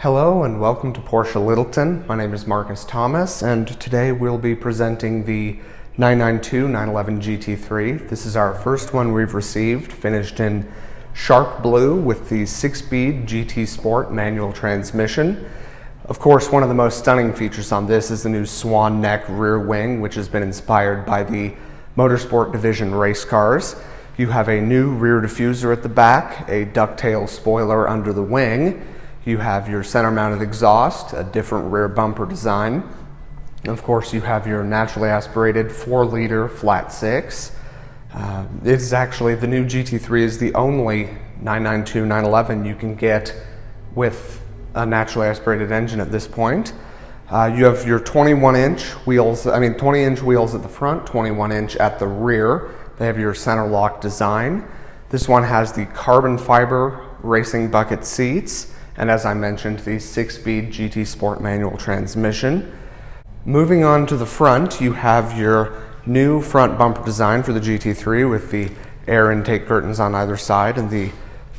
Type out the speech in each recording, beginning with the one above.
Hello and welcome to Porsche Littleton. My name is Marcus Thomas and today we'll be presenting the 992 911 GT3. This is our first one we've received, finished in shark blue with the 6-speed GT Sport manual transmission. Of course, one of the most stunning features on this is the new swan neck rear wing, which has been inspired by the Motorsport Division race cars. You have a new rear diffuser at the back, a ducktail spoiler under the wing. You have your center-mounted exhaust, a different rear bumper design. Of course, you have your naturally aspirated 4-liter flat 6. It's actually, the new GT3 is the only 992 911 you can get with a naturally aspirated engine at this point. You have your 21-inch wheels, 20-inch wheels at the front, 21-inch at the rear. They have your center lock design. This one has the carbon fiber racing bucket seats, and as I mentioned, the 6-speed GT Sport manual transmission. Moving on to the front, you have your new front bumper design for the GT3 with the air intake curtains on either side and the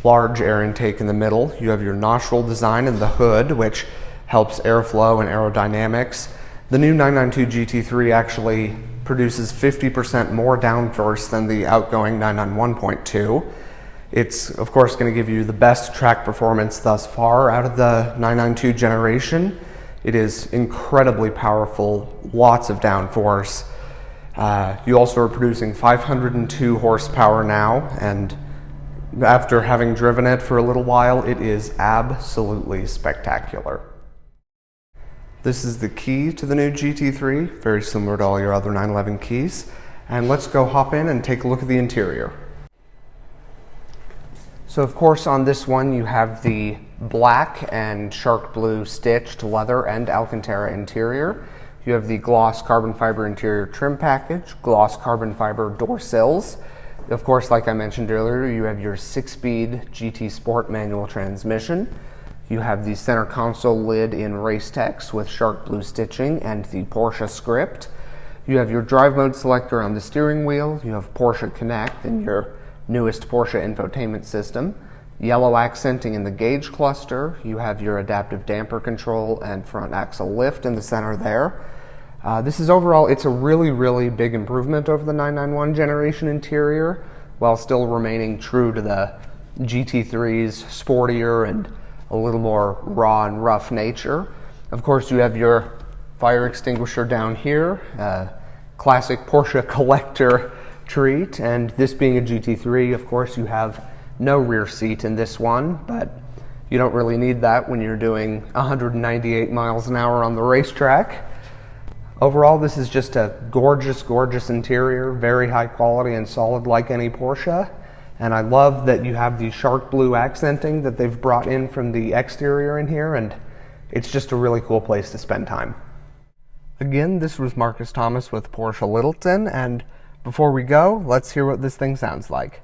large air intake in the middle. You have your nostril design in the hood, which helps airflow and aerodynamics. The new 992 GT3 actually produces 50% more downforce than the outgoing 991.2. It's, of course, going to give you the best track performance thus far out of the 992 generation. It is incredibly powerful, lots of downforce. You also are producing 502 horsepower now, and after having driven it for a little while, it is absolutely spectacular. This is the key to the new GT3, very similar to all your other 911 keys. And let's go hop in and take a look at the interior. So of course on this one you have the black and shark blue stitched leather and Alcantara interior. You have the gloss carbon fiber interior trim package, gloss carbon fiber door sills. Of course, like I mentioned earlier, you have your 6-speed GT Sport manual transmission. You have the center console lid in race text with shark blue stitching and the Porsche script. You have your drive mode selector on the steering wheel. You have Porsche Connect and your newest Porsche infotainment system. Yellow accenting in the gauge cluster. You have your adaptive damper control and front axle lift in the center there. This is overall, it's a really big improvement over the 991 generation interior, while still remaining true to the GT3's sportier and a little more raw and rough nature. Of course, you have your fire extinguisher down here, classic Porsche collector treat, and this being a GT3, of course, you have no rear seat in this one, but you don't really need that when you're doing 198 miles an hour on the racetrack. Overall, this is just a gorgeous interior, very high quality and solid like any Porsche. And I love that you have the shark blue accenting that they've brought in from the exterior in here, and it's just a really cool place to spend time. Again, this was Marcus Thomas with Porsche Littleton, and before we go, let's hear what this thing sounds like.